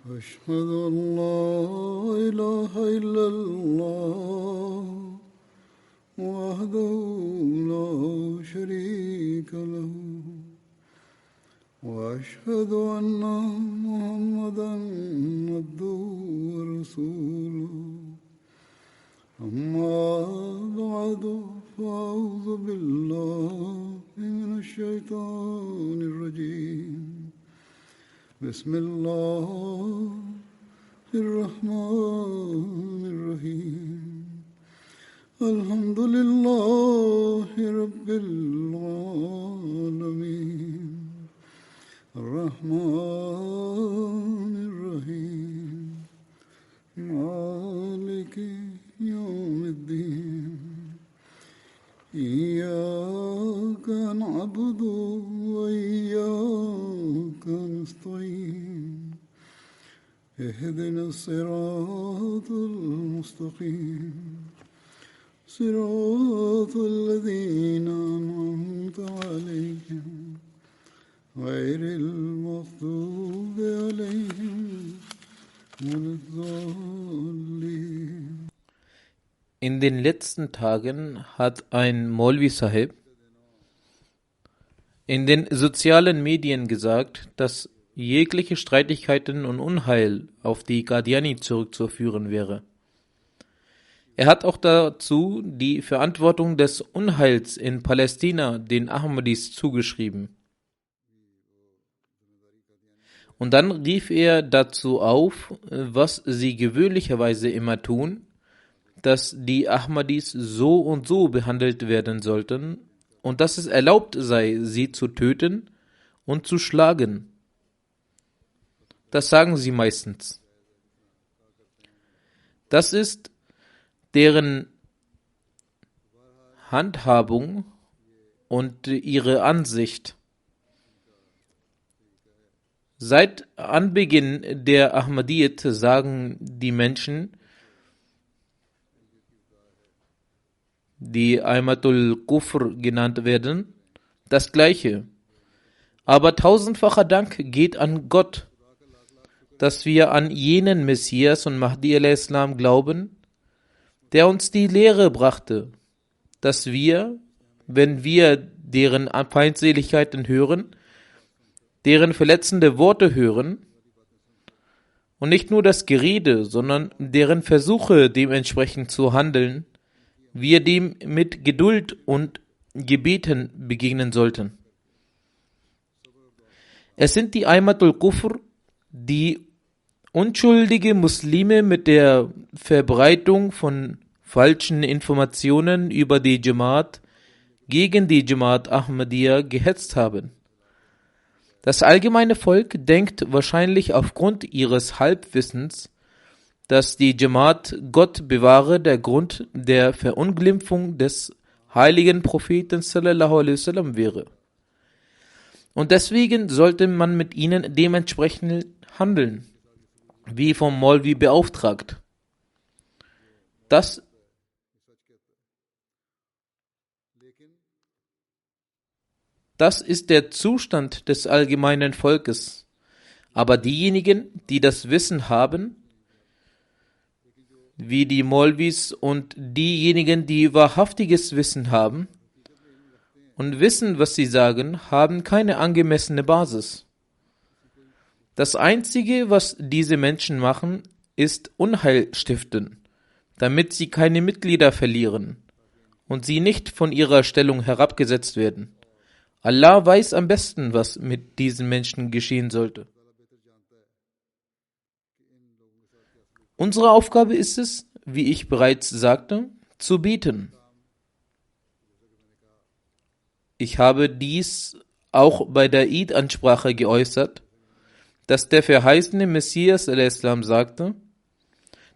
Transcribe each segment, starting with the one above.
أشهد أن لا إله إلا الله وحده لا شريك له وأشهد أن محمدا عبده ورسوله أما بعد فأعوذ بالله من الشيطان الرجيم بسم الله الرحمن الرحيم الحمد لله رب العالمين الرحمن الرحيم مالك يوم الدين إياك نعبد وإياك نستعين اهدنا الصراط المستقيم صراط الذين أنعمت عليهم غير المغضوب عليهم ولا الضالين. In den letzten Tagen hat ein Maulvi Sahib in den sozialen Medien gesagt, dass jegliche Streitigkeiten und Unheil auf die Qadiani zurückzuführen wäre. Er hat auch dazu die Verantwortung des Unheils in Palästina den Ahmadis zugeschrieben. Und dann rief er dazu auf, was sie gewöhnlicherweise immer tun, dass die Ahmadis so und so behandelt werden sollten und dass es erlaubt sei, sie zu töten und zu schlagen. Das sagen sie meistens. Das ist deren Handhabung und ihre Ansicht. Seit Anbeginn der Ahmadiyyat sagen die Menschen, die Aimatul Kufr genannt werden, das Gleiche. Aber tausendfacher Dank geht an Gott, dass wir an jenen Messias und Mahdi al-Islam glauben, der uns die Lehre brachte, dass wir, wenn wir deren Feindseligkeiten hören, deren verletzende Worte hören und nicht nur das Gerede, sondern deren Versuche dementsprechend zu handeln, wir dem mit Geduld und Gebeten begegnen sollten. Es sind die Aimatul Kufr, die unschuldige Muslime mit der Verbreitung von falschen Informationen über die Jamaat gegen die Jamaat Ahmadiyya gehetzt haben. Das allgemeine Volk denkt wahrscheinlich aufgrund ihres Halbwissens, dass die Jamaat, Gott bewahre, der Grund der Verunglimpfung des heiligen Propheten sallallahu alaihi wasallam wäre. Und deswegen sollte man mit ihnen dementsprechend handeln, wie vom Maulvi beauftragt. Das ist der Zustand des allgemeinen Volkes. Aber diejenigen, die das Wissen haben, wie die Maulvis und diejenigen, die wahrhaftiges Wissen haben und wissen, was sie sagen, haben keine angemessene Basis. Das Einzige, was diese Menschen machen, ist Unheil stiften, damit sie keine Mitglieder verlieren und sie nicht von ihrer Stellung herabgesetzt werden. Allah weiß am besten, was mit diesen Menschen geschehen sollte. Unsere Aufgabe ist es, wie ich bereits sagte, zu beten. Ich habe dies auch bei der Eid-Ansprache geäußert, dass der verheißene Messias al-Islam sagte,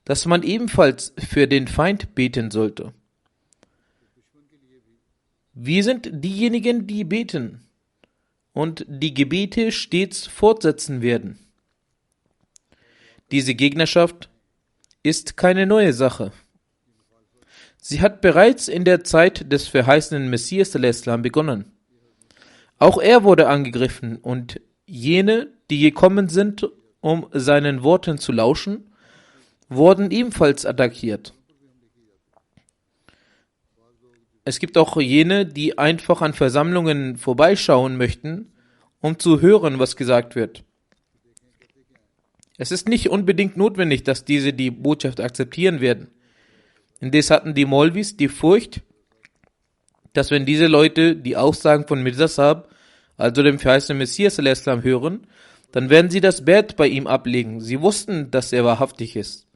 dass man ebenfalls für den Feind beten sollte. Wir sind diejenigen, die beten und die Gebete stets fortsetzen werden. Diese Gegnerschaft ist keine neue Sache. Sie hat bereits in der Zeit des verheißenen Messias al-Islam begonnen. Auch er wurde angegriffen und jene, die gekommen sind um seinen Worten zu lauschen, wurden ebenfalls attackiert. Es gibt auch jene, die einfach an Versammlungen vorbeischauen möchten, um zu hören, was gesagt wird. Es ist nicht unbedingt notwendig, dass diese die Botschaft akzeptieren werden. Indes hatten die Maulvis die Furcht, dass wenn diese Leute die Aussagen von Mirza Sahib, also dem verheißenen Messias al-Islam, hören, dann werden sie das Bett bei ihm ablegen. Sie wussten, dass er wahrhaftig ist.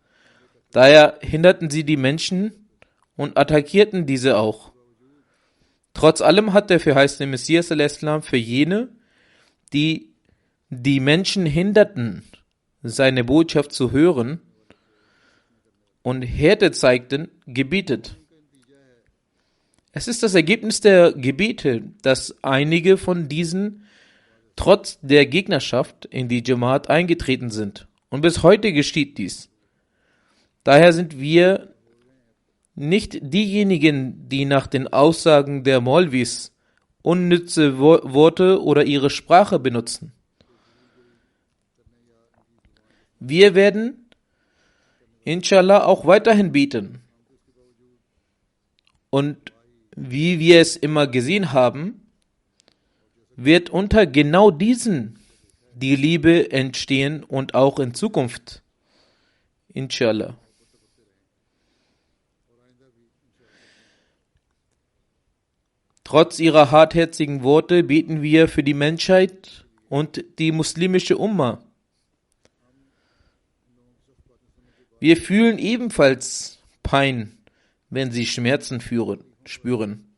Daher hinderten sie die Menschen und attackierten diese auch. Trotz allem hat der verheißene Messias al-Islam für jene, die die Menschen hinderten, seine Botschaft zu hören und Härte zeigten, gebietet. Es ist das Ergebnis der Gebete, dass einige von diesen trotz der Gegnerschaft in die Jamaat eingetreten sind. Und bis heute geschieht dies. Daher sind wir nicht diejenigen, die nach den Aussagen der Maulvis unnütze Worte oder ihre Sprache benutzen. Wir werden inshallah auch weiterhin beten. Und wie wir es immer gesehen haben, wird unter genau diesen die Liebe entstehen und auch in Zukunft. Inshallah. Trotz ihrer hartherzigen Worte beten wir für die Menschheit und die muslimische Umma. Wir fühlen ebenfalls Pein, wenn sie Schmerzen spüren.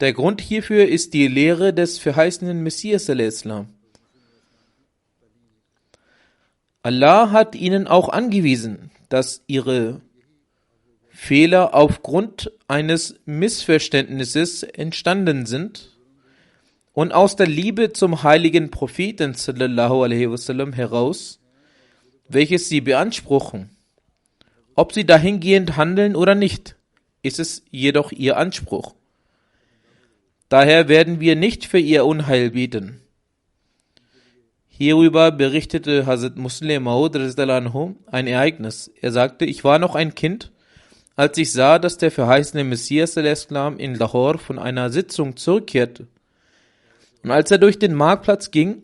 Der Grund hierfür ist die Lehre des verheißenen Messias al-Islam. Allah hat ihnen auch angewiesen, dass ihre Fehler aufgrund eines Missverständnisses entstanden sind und aus der Liebe zum heiligen Propheten sallallahu alaihi wasallam heraus, welches sie beanspruchen. Ob sie dahingehend handeln oder nicht, ist es jedoch ihr Anspruch. Daher werden wir nicht für ihr Unheil beten. Hierüber berichtete Hazrat Musleh Maud ein Ereignis. Er sagte, ich war noch ein Kind, als ich sah, dass der verheißene Messias al-Islam in Lahore von einer Sitzung zurückkehrte. Und als er durch den Marktplatz ging,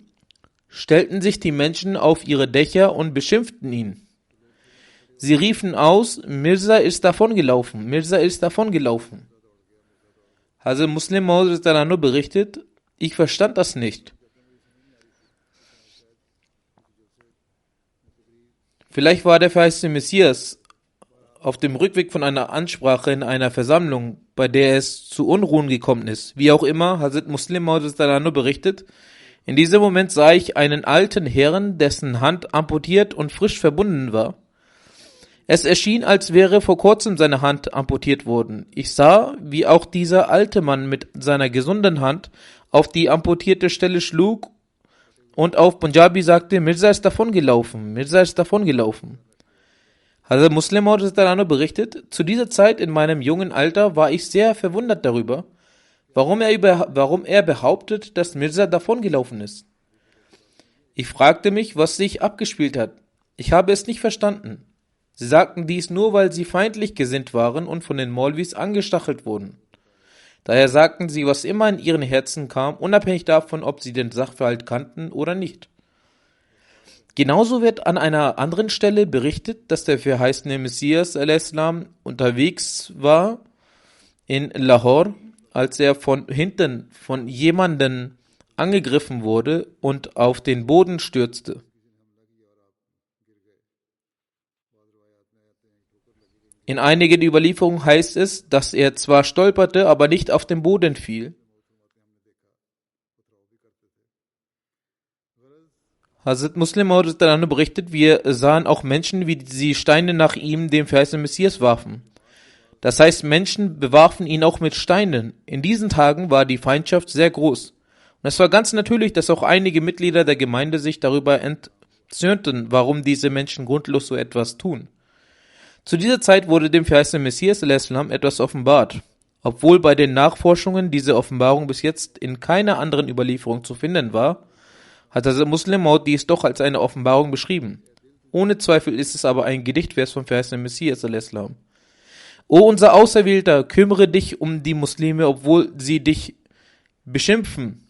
stellten sich die Menschen auf ihre Dächer und beschimpften ihn. Sie riefen aus, Mirza ist davongelaufen, Mirza ist davongelaufen. Hazrat Musleh Maud berichtet, ich verstand das nicht. Vielleicht war der verheißene Messias auf dem Rückweg von einer Ansprache in einer Versammlung, bei der es zu Unruhen gekommen ist. Wie auch immer, Hazrat Musleh Maud berichtet, in diesem Moment sah ich einen alten Herrn, dessen Hand amputiert und frisch verbunden war. Es erschien, als wäre vor kurzem seine Hand amputiert worden. Ich sah, wie auch dieser alte Mann mit seiner gesunden Hand auf die amputierte Stelle schlug und auf Punjabi sagte, Mirza ist davongelaufen, Mirza ist davongelaufen. Hazrat Musleh Maud berichtet, zu dieser Zeit in meinem jungen Alter war ich sehr verwundert darüber, warum er behauptet, dass Mirza davongelaufen ist. Ich fragte mich, was sich abgespielt hat. Ich habe es nicht verstanden. Sie sagten dies nur, weil sie feindlich gesinnt waren und von den Maulvis angestachelt wurden. Daher sagten sie, was immer in ihren Herzen kam, unabhängig davon, ob sie den Sachverhalt kannten oder nicht. Genauso wird an einer anderen Stelle berichtet, dass der verheißene Messias al-Islam unterwegs war in Lahore, als er von hinten von jemandem angegriffen wurde und auf den Boden stürzte. In einigen Überlieferungen heißt es, dass er zwar stolperte, aber nicht auf den Boden fiel. Hazrat Musleh Maud berichtet, wir sahen auch Menschen, wie sie Steine nach ihm, dem verheißenen Messias, warfen. Das heißt, Menschen bewarfen ihn auch mit Steinen. In diesen Tagen war die Feindschaft sehr groß. Und es war ganz natürlich, dass auch einige Mitglieder der Gemeinde sich darüber entzürnten, warum diese Menschen grundlos so etwas tun. Zu dieser Zeit wurde dem verheißenen Messias al-Islam etwas offenbart. Obwohl bei den Nachforschungen diese Offenbarung bis jetzt in keiner anderen Überlieferung zu finden war, hat Hazrat Muslim Maud dies doch als eine Offenbarung beschrieben. Ohne Zweifel ist es aber ein Gedichtvers vom verheißenen Messias al-Islam. O unser Auserwählter, kümmere dich um die Muslime, obwohl sie dich beschimpfen.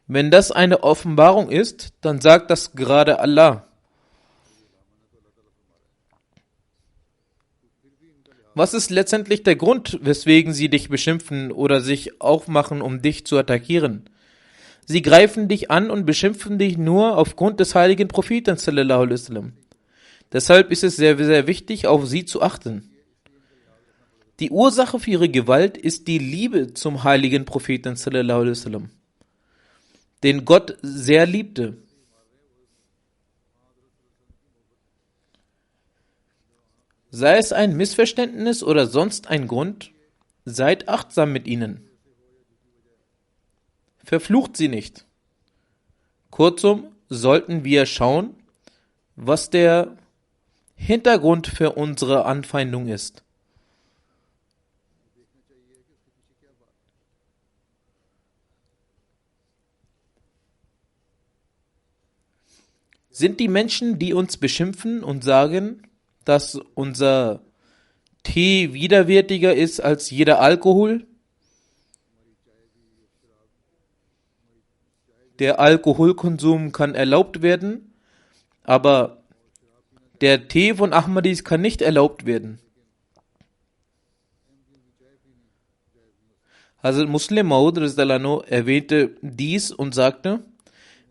Wenn das eine Offenbarung ist, dann sagt das gerade Allah. Was ist letztendlich der Grund, weswegen sie dich beschimpfen oder sich aufmachen, um dich zu attackieren? Sie greifen dich an und beschimpfen dich nur aufgrund des heiligen Propheten sallallahu alaihi wasallam. Deshalb ist es sehr, sehr wichtig, auf sie zu achten. Die Ursache für ihre Gewalt ist die Liebe zum heiligen Propheten sallallahu alaihi wasallam, den Gott sehr liebte. Sei es ein Missverständnis oder sonst ein Grund, seid achtsam mit ihnen. Verflucht sie nicht. Kurzum, sollten wir schauen, was der Hintergrund für unsere Anfeindung ist. Sind die Menschen, die uns beschimpfen und sagen, dass unser Tee widerwärtiger ist als jeder Alkohol? Der Alkoholkonsum kann erlaubt werden, aber der Tee von Ahmadis kann nicht erlaubt werden. Hazrat Muslim Maud erwähnte dies und sagte,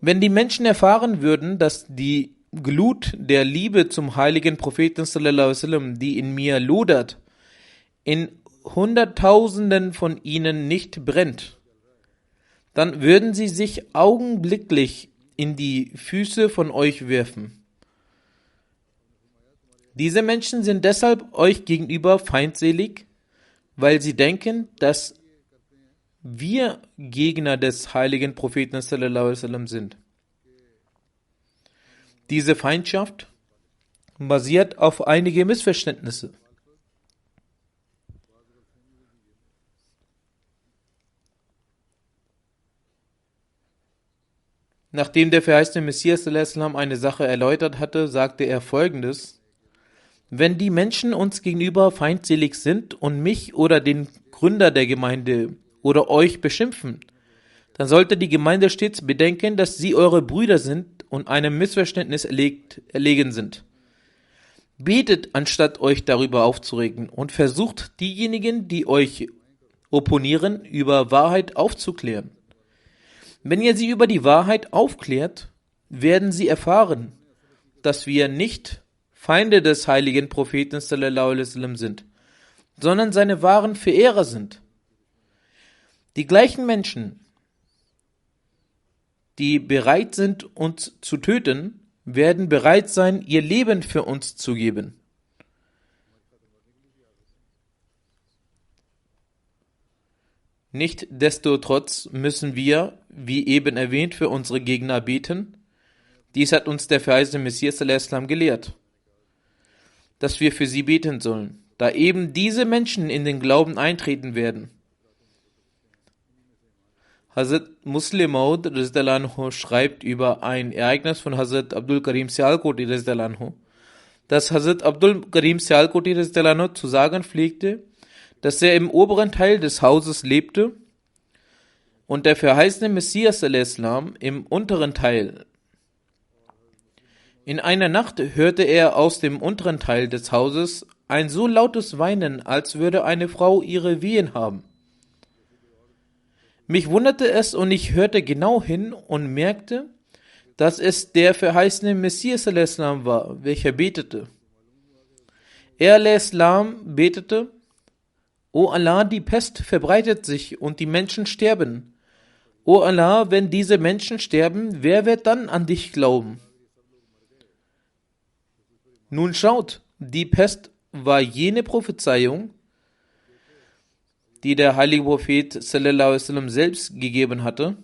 wenn die Menschen erfahren würden, dass die Glut der Liebe zum heiligen Propheten sallallahu alaihi wasallam, die in mir lodert, in Hunderttausenden von ihnen nicht brennt, dann würden sie sich augenblicklich in die Füße von euch werfen. Diese Menschen sind deshalb euch gegenüber feindselig, weil sie denken, dass wir Gegner des heiligen Propheten sallallahu alaihi wasallam sind. Diese Feindschaft basiert auf einige Missverständnisse. Nachdem der verheißene Messias eine Sache erläutert hatte, sagte er Folgendes: Wenn die Menschen uns gegenüber feindselig sind und mich oder den Gründer der Gemeinde oder euch beschimpfen, dann sollte die Gemeinde stets bedenken, dass sie eure Brüder sind und einem Missverständnis erlegen sind. Betet, anstatt euch darüber aufzuregen, und versucht, diejenigen, die euch opponieren, über Wahrheit aufzuklären. Wenn ihr sie über die Wahrheit aufklärt, werden sie erfahren, dass wir nicht Feinde des heiligen Propheten sallallahu alaihi wasallam sind, sondern seine wahren Verehrer sind. Die gleichen Menschen, die bereit sind, uns zu töten, werden bereit sein, ihr Leben für uns zu geben. Nichtsdestotrotz müssen wir, wie eben erwähnt, für unsere Gegner beten. Dies hat uns der verheißene Messias gelehrt, dass wir für sie beten sollen, da eben diese Menschen in den Glauben eintreten werden. Hazrat Muslim Maud schreibt über ein Ereignis von Hazrat Abdul Karim Sialkoti, dass Hazrat Abdul Karim Sialkoti zu sagen pflegte, dass er im oberen Teil des Hauses lebte und der verheißene Messias im unteren Teil. In einer Nacht hörte er aus dem unteren Teil des Hauses ein so lautes Weinen, als würde eine Frau ihre Wehen haben. Mich wunderte es und ich hörte genau hin und merkte, dass es der verheißene Messias war, welcher betete. Er betete: O Allah, die Pest verbreitet sich und die Menschen sterben. O Allah, wenn diese Menschen sterben, wer wird dann an dich glauben? Nun schaut, die Pest war jene Prophezeiung, die der heilige Prophet sallallahu alaihi wasallam selbst gegeben hatte.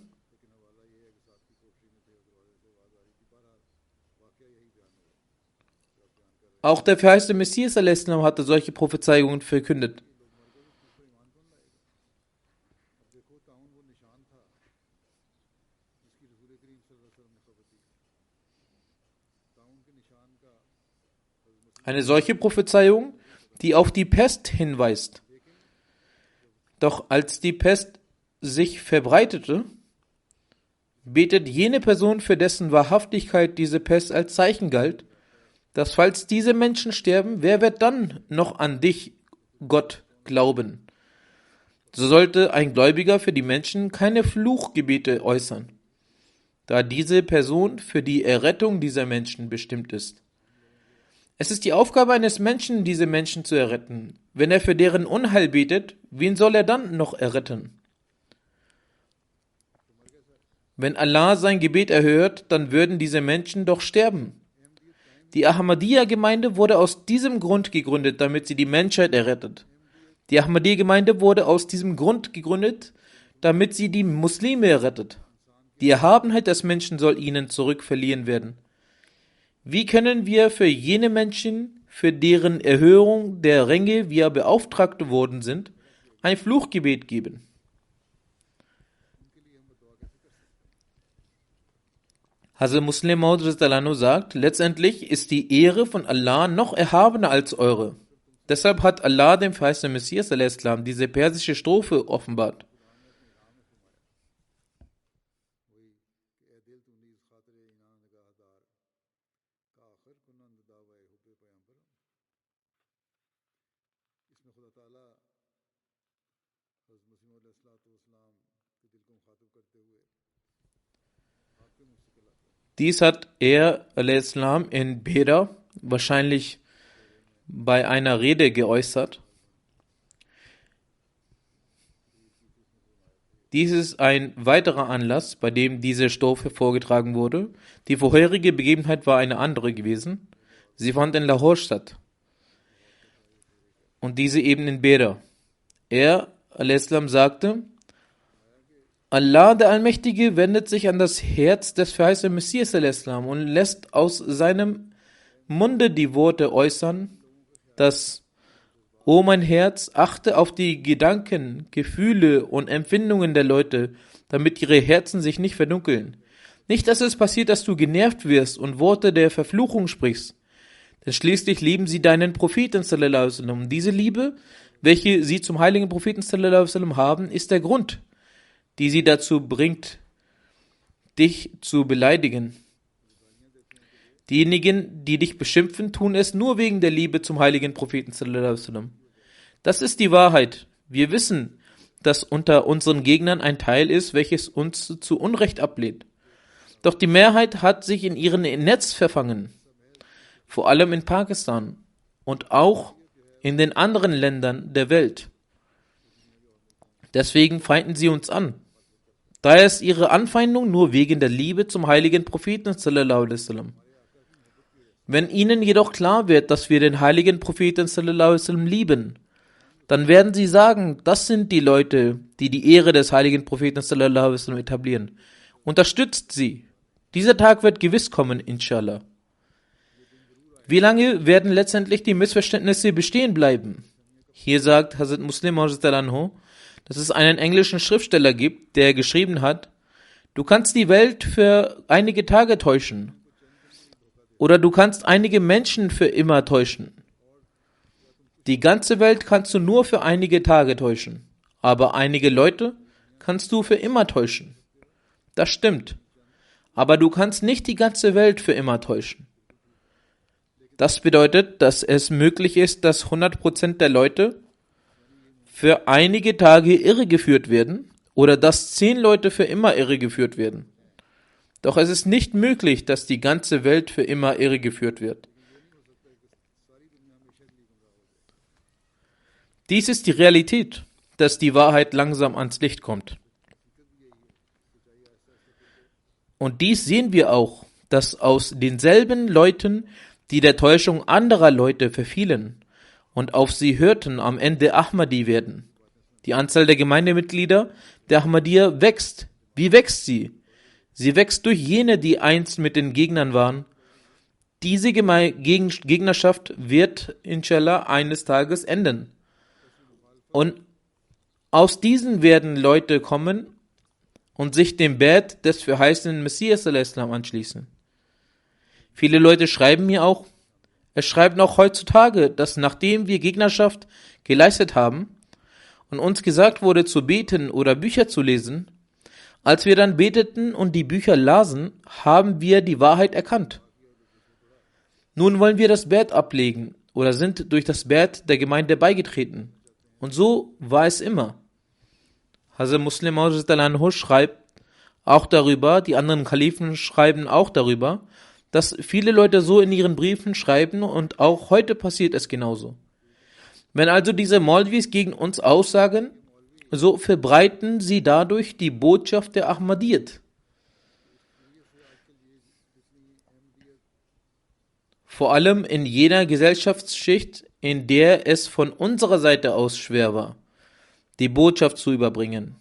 Auch der verheißene Messias sallallahu alaihi wasallam hatte solche Prophezeiungen verkündet. Eine solche Prophezeiung, die auf die Pest hinweist. Doch als die Pest sich verbreitete, betet jene Person, für dessen Wahrhaftigkeit diese Pest als Zeichen galt, dass falls diese Menschen sterben, wer wird dann noch an dich, Gott, glauben? So sollte ein Gläubiger für die Menschen keine Fluchgebete äußern, da diese Person für die Errettung dieser Menschen bestimmt ist. Es ist die Aufgabe eines Menschen, diese Menschen zu erretten. Wenn er für deren Unheil betet, wen soll er dann noch erretten? Wenn Allah sein Gebet erhört, dann würden diese Menschen doch sterben. Die Ahmadiyya-Gemeinde wurde aus diesem Grund gegründet, damit sie die Menschheit errettet. Die Ahmadiyya-Gemeinde wurde aus diesem Grund gegründet, damit sie die Muslime errettet. Die Erhabenheit des Menschen soll ihnen zurückverliehen werden. Wie können wir für jene Menschen, für deren Erhöhung der Ränge wir beauftragt worden sind, ein Fluchgebet geben? Hazrat Muslim Maud sagt, letztendlich ist die Ehre von Allah noch erhabener als eure. Deshalb hat Allah dem verheißenen Messias a.s. diese persische Strophe offenbart. Dies hat er a.s. in Beda wahrscheinlich bei einer Rede geäußert. Dies ist ein weiterer Anlass, bei dem diese Strophe vorgetragen wurde. Die vorherige Begebenheit war eine andere gewesen. Sie fand in Lahore statt. Und diese eben in Beda. Er, a.s. sagte, Allah, der Allmächtige, wendet sich an das Herz des verheißenen Messias a.s. und lässt aus seinem Munde die Worte äußern, dass, o mein Herz, achte auf die Gedanken, Gefühle und Empfindungen der Leute, damit ihre Herzen sich nicht verdunkeln. Nicht, dass es passiert, dass du genervt wirst und Worte der Verfluchung sprichst. Denn schließlich lieben sie deinen Propheten sallallahu alaihi wasallam. Diese Liebe, welche sie zum heiligen Propheten sallallahu alaihi wasallam haben, ist der Grund, die sie dazu bringt, dich zu beleidigen. Diejenigen, die dich beschimpfen, tun es nur wegen der Liebe zum heiligen Propheten sallallahu alaihi wasallam. Das ist die Wahrheit. Wir wissen, dass unter unseren Gegnern ein Teil ist, welches uns zu Unrecht ablehnt. Doch die Mehrheit hat sich in ihren Netz verfangen, vor allem in Pakistan und auch in den anderen Ländern der Welt. Deswegen feinden sie uns an. Daher ist ihre Anfeindung nur wegen der Liebe zum heiligen Propheten sallallahu alaihi wasallam. Wenn ihnen jedoch klar wird, dass wir den heiligen Propheten sallallahu alaihi wasallam lieben, dann werden sie sagen, das sind die Leute, die die Ehre des heiligen Propheten sallallahu alaihi wasallam etablieren. Unterstützt sie. Dieser Tag wird gewiss kommen, inshallah. Wie lange werden letztendlich die Missverständnisse bestehen bleiben? Hier sagt Hazrat Muslim Maud anhu, dass es einen englischen Schriftsteller gibt, der geschrieben hat, du kannst die Welt für einige Tage täuschen. Oder du kannst einige Menschen für immer täuschen. Die ganze Welt kannst du nur für einige Tage täuschen. Aber einige Leute kannst du für immer täuschen. Das stimmt. Aber du kannst nicht die ganze Welt für immer täuschen. Das bedeutet, dass es möglich ist, dass 100% der Leute für einige Tage irregeführt werden oder dass 10 Leute für immer irregeführt werden. Doch es ist nicht möglich, dass die ganze Welt für immer irregeführt wird. Dies ist die Realität, dass die Wahrheit langsam ans Licht kommt. Und dies sehen wir auch, dass aus denselben Leuten, die der Täuschung anderer Leute verfielen und auf sie hörten, am Ende Ahmadi werden. Die Anzahl der Gemeindemitglieder der Ahmadiyya wächst. Wie wächst sie? Sie wächst durch jene, die einst mit den Gegnern waren. Diese Gegnerschaft wird, inshallah, eines Tages enden. Und aus diesen werden Leute kommen und sich dem Bad des verheißenen Messias al-Islam anschließen. Viele Leute schreiben mir auch, es schreiben auch heutzutage, dass nachdem wir Gegnerschaft geleistet haben und uns gesagt wurde zu beten oder Bücher zu lesen, als wir dann beteten und die Bücher lasen, haben wir die Wahrheit erkannt. Nun wollen wir das Bad ablegen oder sind durch das Bad der Gemeinde beigetreten. Und so war es immer. Hazrat Muslim Maud Anhu schreibt auch darüber, die anderen Kalifen schreiben auch darüber, dass viele Leute so in ihren Briefen schreiben und auch heute passiert es genauso. Wenn also diese Maulvis gegen uns aussagen, so verbreiten sie dadurch die Botschaft der Ahmadiyyat. Vor allem in jener Gesellschaftsschicht, in der es von unserer Seite aus schwer war, die Botschaft zu überbringen.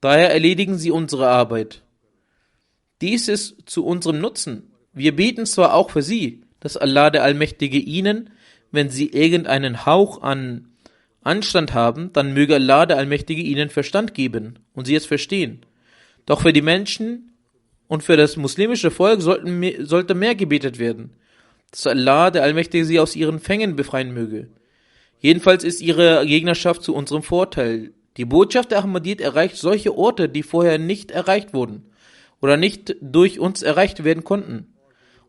Daher erledigen sie unsere Arbeit. Dies ist zu unserem Nutzen. Wir beten zwar auch für sie, dass Allah der Allmächtige ihnen, wenn sie irgendeinen Hauch an Anstand haben, dann möge Allah der Allmächtige ihnen Verstand geben und sie es verstehen. Doch für die Menschen und für das muslimische Volk sollte mehr gebetet werden, dass Allah der Allmächtige sie aus ihren Fängen befreien möge. Jedenfalls ist ihre Gegnerschaft zu unserem Vorteil. Die Botschaft der Ahmadiyyat erreicht solche Orte, die vorher nicht erreicht wurden oder nicht durch uns erreicht werden konnten.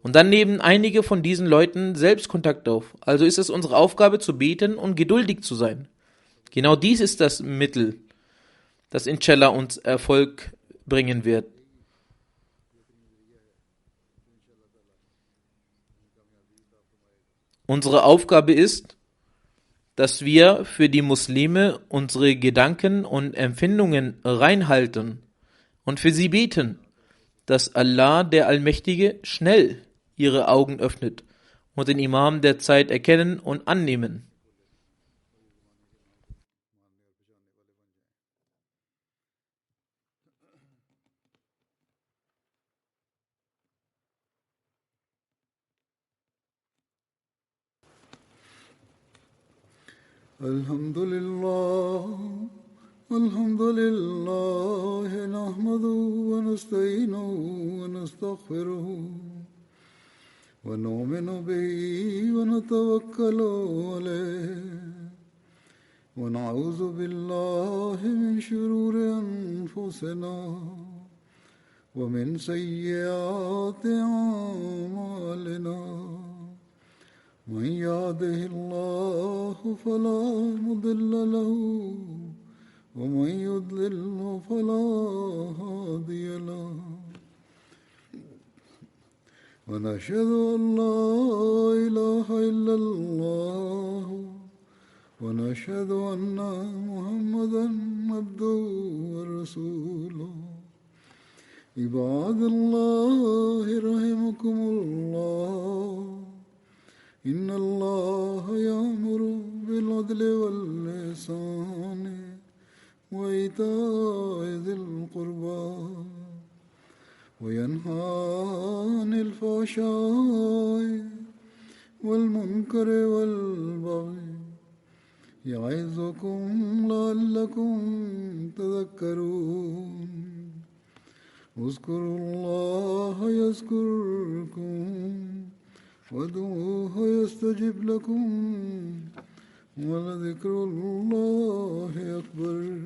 Und dann nehmen einige von diesen Leuten selbst Kontakt auf. Also ist es unsere Aufgabe zu beten und geduldig zu sein. Genau dies ist das Mittel, das inshallah uns Erfolg bringen wird. Unsere Aufgabe ist, dass wir für die Muslime unsere Gedanken und Empfindungen reinhalten und für sie beten, dass Allah der Allmächtige schnell ihre Augen öffnet und den Imam der Zeit erkennen und annehmen. الحمد لله نحمده ونستعينه ونستغفره ونؤمن به ونتوكل عليه ونعوذ بالله من شرور أنفسنا ومن سيئات أعمالنا من يهده الله فلا مضل له ومن يضلل فلا هادي له ونشهد أن لا إله إلا الله ونشهد أن محمدا عبده ورسوله عباد الله رحمكم الله إن الله يأمر بالعدل والإحسان وإيتاء ذي القربى وينهى عن الفحشاء والمنكر والبغي يعظكم لعلكم تذكرون اذكروا الله يذكركم وادعوه يستجب لكم ولذكر الله أكبر